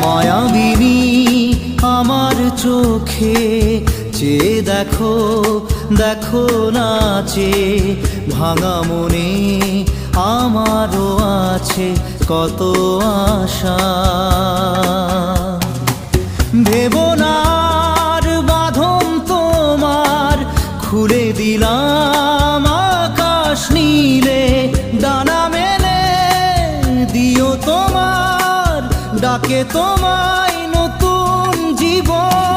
মায়াবিনী আমার চোখে চেয়ে দেখো, দেখো নাচে ভাঙা মনে আমারও আছে কত আশা। ভেবনার বাঁধন তোমার খুলে দিলাম আকাশ নীলে, ডানা মেলে দিও তোমার ডাকে তোমায় নতুন জীবন।